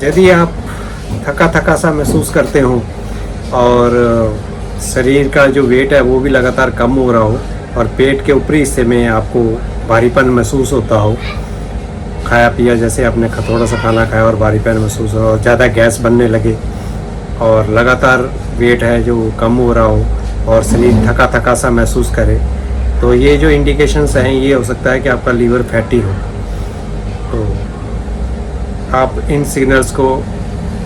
यदि आप थका थका सा महसूस करते हो और शरीर का जो वेट है वो भी लगातार कम हो रहा हो और पेट के ऊपरी हिस्से में आपको भारीपन महसूस होता हो, खाया पिया जैसे आपने थोड़ा सा खाना खाया और भारीपन महसूस हो और ज़्यादा गैस बनने लगे और लगातार वेट है जो कम हो रहा हो और शरीर थका थका सा महसूस करे, तो ये जो इंडिकेशंस हैं ये हो सकता है कि आपका लीवर फैटी हो। तो आप इन सिग्नल्स को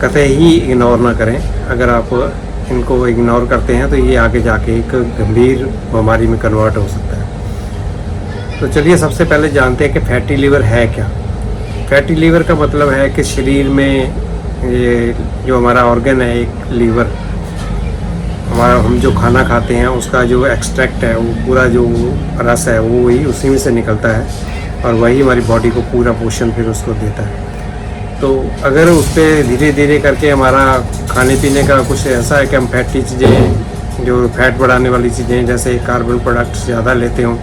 कतई ही इग्नोर ना करें। अगर आप इनको इग्नोर करते हैं तो ये आगे जाके एक गंभीर बीमारी में कन्वर्ट हो सकता है। तो चलिए सबसे पहले जानते हैं कि फैटी लीवर है क्या। फैटी लीवर का मतलब है कि शरीर में ये जो हमारा ऑर्गन है एक लीवर, हमारा हम जो खाना खाते हैं उसका जो एक्सट्रैक्ट है वो पूरा जो रस है वो वही उसी में से निकलता है और वही हमारी बॉडी को पूरा पोषण फिर उसको देता है। तो अगर उस पर धीरे धीरे करके हमारा खाने पीने का कुछ ऐसा है कि हम फैटी चीज़ें जो फैट बढ़ाने वाली चीज़ें जैसे कार्बन प्रोडक्ट्स ज़्यादा लेते हों,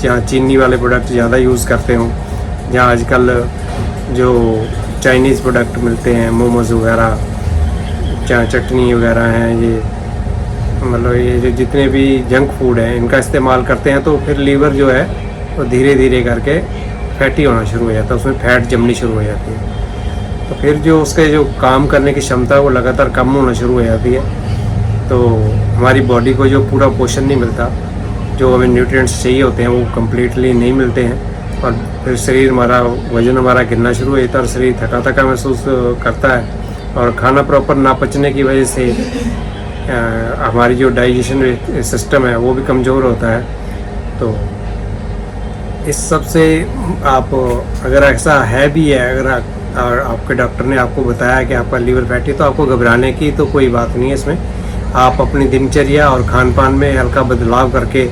जहाँ चीनी वाले प्रोडक्ट ज़्यादा यूज़ करते हों, जहाँ आजकल जो चाइनीज़ प्रोडक्ट मिलते हैं मोमोज़ वगैरह, चाहे चटनी वगैरह हैं, ये मतलब ये जो जितने भी जंक फूड हैं इनका इस्तेमाल करते हैं, तो फिर लीवर जो है वो धीरे धीरे करके फैटी होना शुरू हो जाता है, उसमें फैट जमनी शुरू हो जाती है। तो फिर जो उसके जो काम करने की क्षमता है वो लगातार कम होना शुरू हो जाती है। तो हमारी बॉडी को जो पूरा पोषण नहीं मिलता, जो हमें न्यूट्रिएंट्स चाहिए होते हैं वो कम्प्लीटली नहीं मिलते हैं और फिर शरीर हमारा वज़न हमारा गिरना शुरू हो जाता है और शरीर थका थका महसूस करता है और खाना प्रॉपर ना पचने की वजह से हमारी जो डाइजेशन सिस्टम है वो भी कमज़ोर होता है। तो इस सब से आप अगर ऐसा है भी है, अगर और आपके डॉक्टर ने आपको बताया कि आपका लीवर फैटी, तो आपको घबराने की तो कोई बात नहीं है इसमें। आप अपनी दिनचर्या और खान पान में हल्का बदलाव करके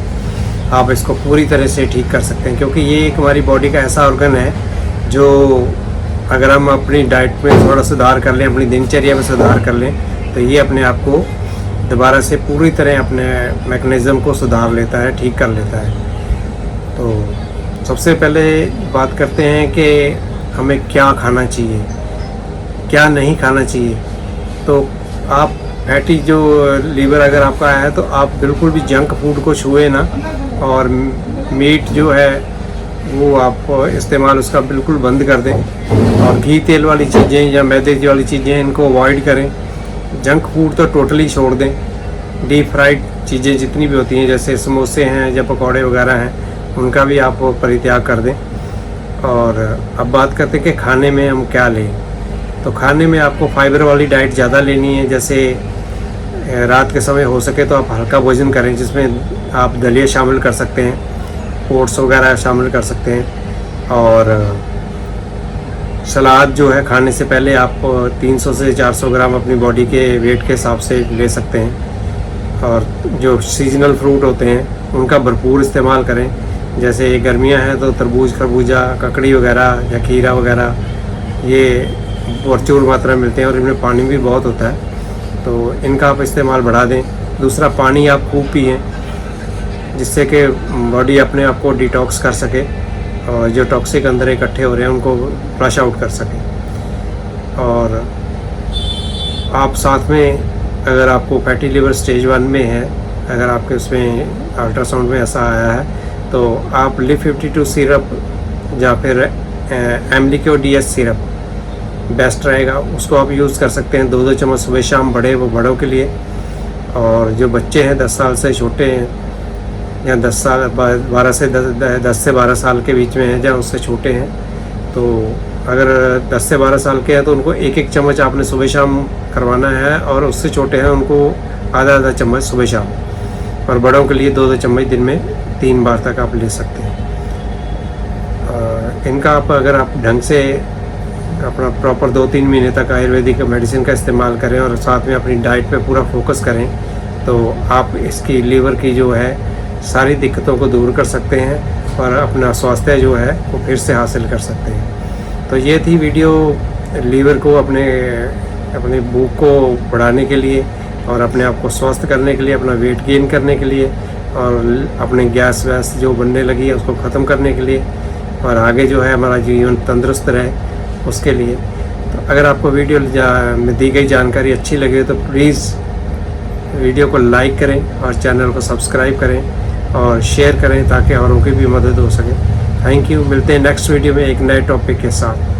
आप इसको पूरी तरह से ठीक कर सकते हैं, क्योंकि ये एक हमारी बॉडी का ऐसा ऑर्गन है जो अगर हम अपनी डाइट में थोड़ा सुधार कर लें, अपनी दिनचर्या में सुधार कर लें, तो ये अपने आप को दोबारा से पूरी तरह अपने मैकेनिज़्म को सुधार लेता है, ठीक कर लेता है। तो सबसे पहले बात करते हैं कि हमें क्या खाना चाहिए, क्या नहीं खाना चाहिए। तो आप फैटी जो लीवर अगर आपका है तो आप बिल्कुल भी जंक फूड को छुए ना, और मीट जो है वो आप इस्तेमाल उसका बिल्कुल बंद कर दें और घी तेल वाली चीज़ें या मैदे वाली चीज़ें इनको अवॉइड करें। जंक फूड तो टोटली छोड़ दें। डीप फ्राइड चीज़ें जितनी भी होती हैं जैसे समोसे हैं या पकौड़े वगैरह हैं, उनका भी आप परित्याग कर दें। और अब बात करते हैं कि खाने में हम क्या लें। तो खाने में आपको फाइबर वाली डाइट ज़्यादा लेनी है। जैसे रात के समय हो सके तो आप हल्का भोजन करें, जिसमें आप दलिया शामिल कर सकते हैं, ओट्स वगैरह शामिल कर सकते हैं। और सलाद जो है खाने से पहले आप 300 से 400 ग्राम अपनी बॉडी के वेट के हिसाब से ले सकते हैं। और जो सीजनल फ्रूट होते हैं उनका भरपूर इस्तेमाल करें। जैसे गर्मियां हैं तो तरबूज, खरबूजा, ककड़ी वगैरह या खीरा वगैरह ये प्रचुर मात्रा में मिलते हैं और इनमें पानी भी बहुत होता है, तो इनका आप इस्तेमाल बढ़ा दें। दूसरा, पानी आप खूब पिएं, जिससे कि बॉडी अपने आप को डिटॉक्स कर सके और जो टॉक्सिक अंदर इकट्ठे हो रहे हैं उनको फ्लश आउट कर सके। और आप साथ में अगर आपको फैटी लिवर स्टेज 1 में है, अगर आपके उसमें अल्ट्रासाउंड में ऐसा आया है, तो आप LIV52 सिरप या फिर एमलिक्यो DS सिरप बेस्ट रहेगा, उसको आप यूज़ कर सकते हैं 2-2 चम्मच सुबह शाम। वो बड़ों के लिए, और जो बच्चे हैं 10 साल से छोटे हैं या 10 से 12 साल के बीच में हैं या उससे छोटे हैं, तो अगर 10 से 12 साल के हैं तो उनको 1-1 चम्मच आपने सुबह शाम करवाना है, और उससे छोटे हैं उनको आधा चम्मच सुबह शाम। और बड़ों के लिए 2-2 चम्मच दिन में 3 बार तक आप ले सकते हैं। इनका आप अगर आप ढंग से अपना प्रॉपर 2-3 महीने तक आयुर्वेदिक मेडिसिन का इस्तेमाल करें और साथ में अपनी डाइट पे पूरा फोकस करें, तो आप इसकी लीवर की जो है सारी दिक्कतों को दूर कर सकते हैं और अपना स्वास्थ्य जो है वो फिर से हासिल कर सकते हैं। तो ये थी वीडियो लीवर को अपने भूख को बढ़ाने के लिए और अपने आप को स्वस्थ करने के लिए, अपना वेट गेन करने के लिए और अपने गैस वैस जो बनने लगी है उसको ख़त्म करने के लिए, और आगे जो है हमारा जीवन तंदुरुस्त रहे उसके लिए। तो अगर आपको वीडियो में दी गई जानकारी अच्छी लगे तो प्लीज़ वीडियो को लाइक करें और चैनल को सब्सक्राइब करें और शेयर करें ताकि औरों की भी मदद हो सके। Thank you. मिलते हैं नेक्स्ट वीडियो में एक नए टॉपिक के साथ।